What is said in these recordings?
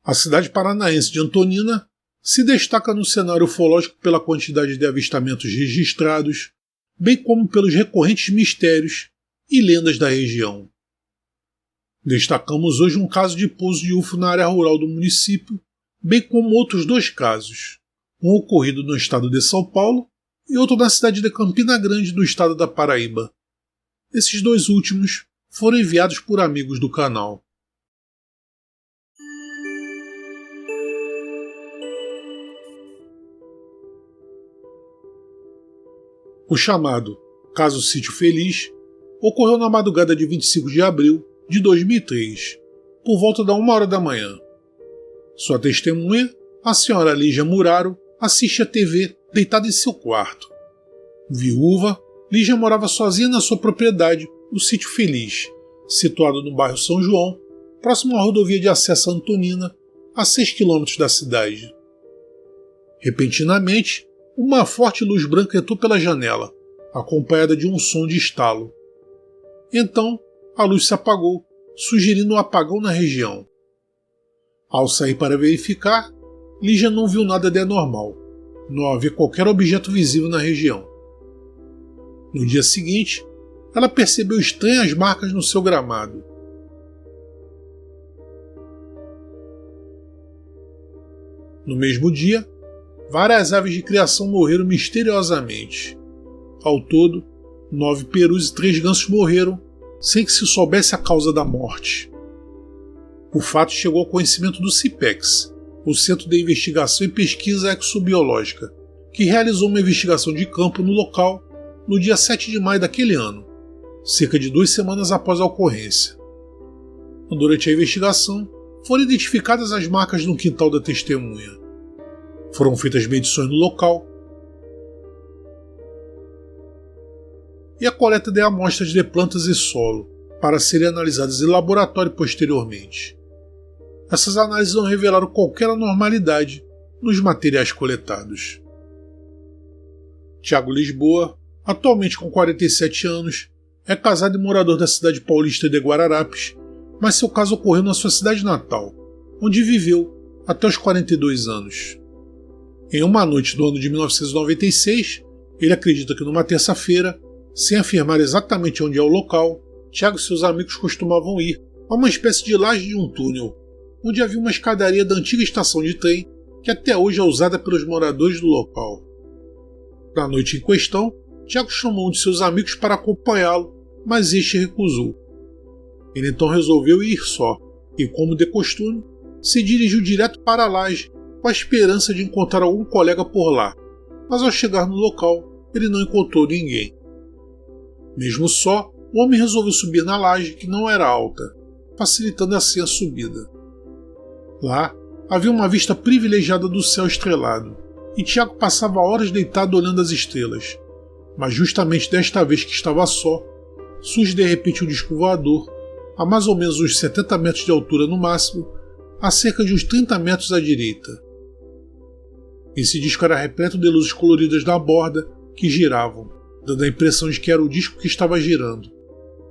A cidade paranaense de Antonina se destaca no cenário ufológico pela quantidade de avistamentos registrados, bem como pelos recorrentes mistérios e lendas da região. Destacamos hoje um caso de pouso de UFO na área rural do município, bem como outros 2 casos, um ocorrido no estado de São Paulo e outro na cidade de Campina Grande, do estado da Paraíba. Esses 2 últimos foram enviados por amigos do canal. O chamado Caso Sítio Feliz ocorreu na madrugada de 25 de abril de 2003, por volta da 1h da manhã. Sua testemunha, a senhora Lígia Muraro, assiste a TV deitada em seu quarto. Viúva, Lígia morava sozinha na sua propriedade, o Sítio Feliz, situado no bairro São João, próximo à rodovia de acesso a Antonina, a 6 km da cidade. Repentinamente, uma forte luz branca entrou pela janela, acompanhada de um som de estalo. Então, a luz se apagou, sugerindo um apagão na região. Ao sair para verificar, Lígia não viu nada de anormal. Não havia qualquer objeto visível na região. No dia seguinte, ela percebeu estranhas marcas no seu gramado. No mesmo dia, várias aves de criação morreram misteriosamente. Ao todo, 9 perus e 3 gansos morreram, sem que se soubesse a causa da morte. O fato chegou ao conhecimento do CIPEX, o Centro de Investigação e Pesquisa Exobiológica, que realizou uma investigação de campo no local no dia 7 de maio daquele ano, cerca de 2 semanas após a ocorrência. Durante a investigação, foram identificadas as marcas no quintal da testemunha. Foram feitas medições no local e a coleta de amostras de plantas e solo para serem analisadas em laboratório posteriormente. Essas análises não revelaram qualquer anormalidade nos materiais coletados. Tiago Lisboa, atualmente com 47 anos, é casado e morador da cidade paulista de Guararapes, mas seu caso ocorreu na sua cidade natal, onde viveu até os 42 anos. Em uma noite do ano de 1996, ele acredita que numa terça-feira, sem afirmar exatamente onde é o local, Tiago e seus amigos costumavam ir a uma espécie de laje de um túnel, onde havia uma escadaria da antiga estação de trem que até hoje é usada pelos moradores do local. Na noite em questão, Tiago chamou um de seus amigos para acompanhá-lo, mas este recusou. Ele então resolveu ir só e, como de costume, se dirigiu direto para a laje com a esperança de encontrar algum colega por lá, mas ao chegar no local, ele não encontrou ninguém. Mesmo só, o homem resolveu subir na laje, que não era alta, facilitando assim a subida. Lá, havia uma vista privilegiada do céu estrelado, e Tiago passava horas deitado olhando as estrelas. Mas justamente desta vez que estava só, surge de repente um disco voador, a mais ou menos uns 70 metros de altura no máximo, a cerca de uns 30 metros à direita. Esse disco era repleto de luzes coloridas na borda que giravam, dando a impressão de que era o disco que estava girando.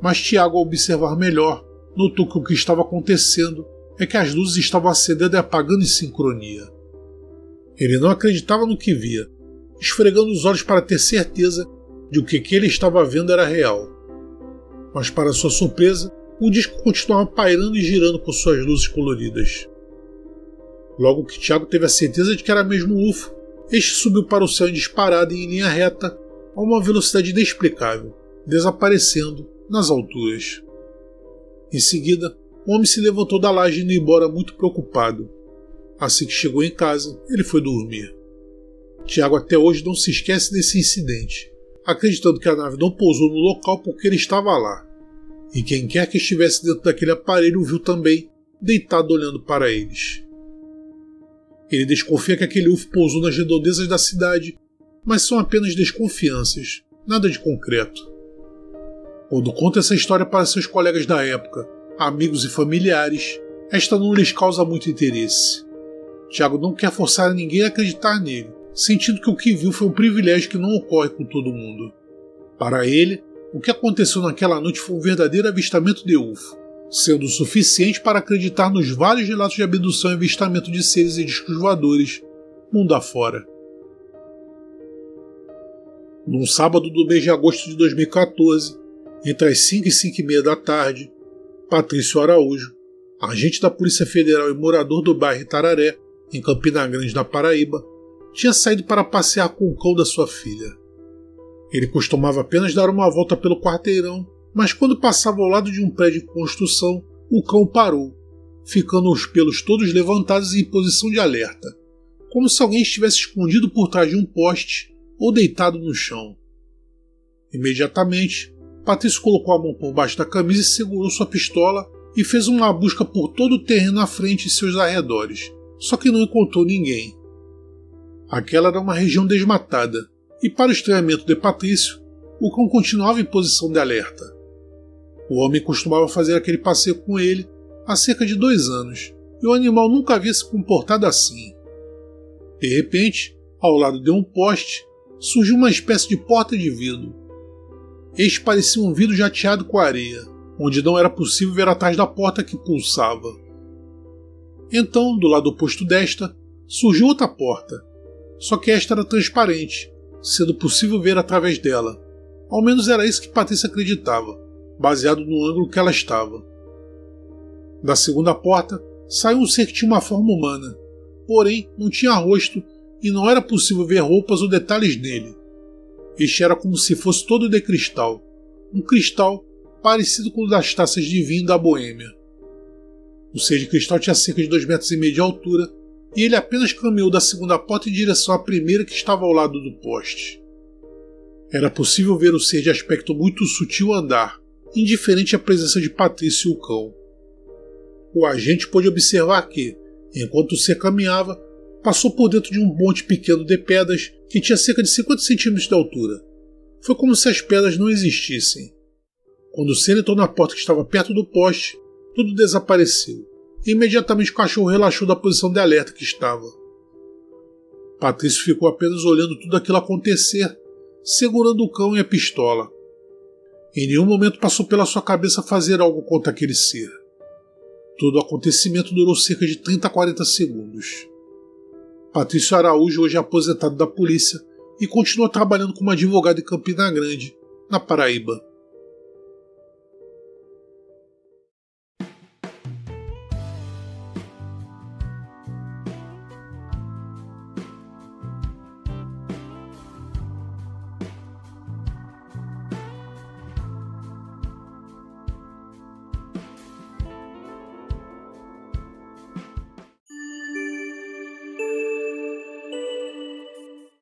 Mas Tiago, ao observar melhor, notou que o que estava acontecendo é que as luzes estavam acendendo e apagando em sincronia. Ele não acreditava no que via, esfregando os olhos para ter certeza de que o que ele estava vendo era real. Mas, para sua surpresa, o disco continuava pairando e girando com suas luzes coloridas. Logo que Tiago teve a certeza de que era mesmo o UFO, este subiu para o céu em disparada e em linha reta a uma velocidade inexplicável, desaparecendo nas alturas. Em seguida, o homem se levantou da laje e indo embora muito preocupado. Assim que chegou em casa, ele foi dormir. Tiago até hoje não se esquece desse incidente, acreditando que a nave não pousou no local porque ele estava lá. E quem quer que estivesse dentro daquele aparelho o viu também, deitado olhando para eles. Ele desconfia que aquele UFO pousou nas redondezas da cidade, mas são apenas desconfianças, nada de concreto. Quando conta essa história para seus colegas da época, amigos e familiares, esta não lhes causa muito interesse. Tiago não quer forçar ninguém a acreditar nele, sentindo que o que viu foi um privilégio que não ocorre com todo mundo. Para ele, o que aconteceu naquela noite foi um verdadeiro avistamento de UFO, sendo o suficiente para acreditar nos vários relatos de abdução e avistamento de seres e discos voadores, mundo afora. Num sábado do mês de agosto de 2014, entre as 5 e 5:30 da tarde, Patrício Araújo, agente da Polícia Federal e morador do bairro Itararé, em Campina Grande, na Paraíba, tinha saído para passear com o cão da sua filha. Ele costumava apenas dar uma volta pelo quarteirão, mas quando passava ao lado de um prédio em construção, o cão parou, ficando os pelos todos levantados em posição de alerta, como se alguém estivesse escondido por trás de um poste ou deitado no chão. Imediatamente, Patrício colocou a mão por baixo da camisa e segurou sua pistola e fez uma busca por todo o terreno à frente e seus arredores, só que não encontrou ninguém. Aquela era uma região desmatada, e para o estranhamento de Patrício, o cão continuava em posição de alerta. O homem costumava fazer aquele passeio com ele há cerca de 2 anos, e o animal nunca havia se comportado assim. De repente, ao lado de um poste, surgiu uma espécie de porta de vidro. Este parecia um vidro jateado com areia, onde não era possível ver atrás da porta que pulsava. Então, do lado oposto desta, surgiu outra porta, só que esta era transparente, sendo possível ver através dela. Ao menos era isso que Patrícia acreditava, baseado no ângulo que ela estava. Da segunda porta, saiu um ser que tinha uma forma humana, porém não tinha rosto e não era possível ver roupas ou detalhes nele. Este era como se fosse todo de cristal, um cristal parecido com o das taças de vinho da Boêmia. O ser de cristal tinha cerca de 2,5 metros de altura e ele apenas caminhou da segunda porta em direção à primeira que estava ao lado do poste. Era possível ver o ser de aspecto muito sutil andar, indiferente à presença de Patrício e o cão. O agente pôde observar que, enquanto o ser caminhava, passou por dentro de um monte pequeno de pedras que tinha cerca de 50 centímetros de altura. Foi como se as pedras não existissem. Quando o ser entrou na porta que estava perto do poste, tudo desapareceu, e imediatamente o cachorro relaxou da posição de alerta que estava. Patrício ficou apenas olhando tudo aquilo acontecer, segurando o cão e a pistola. Em nenhum momento passou pela sua cabeça fazer algo contra aquele ser. Todo o acontecimento durou cerca de 30 a 40 segundos. Patrício Araújo hoje é aposentado da polícia e continua trabalhando como advogado em Campina Grande, na Paraíba.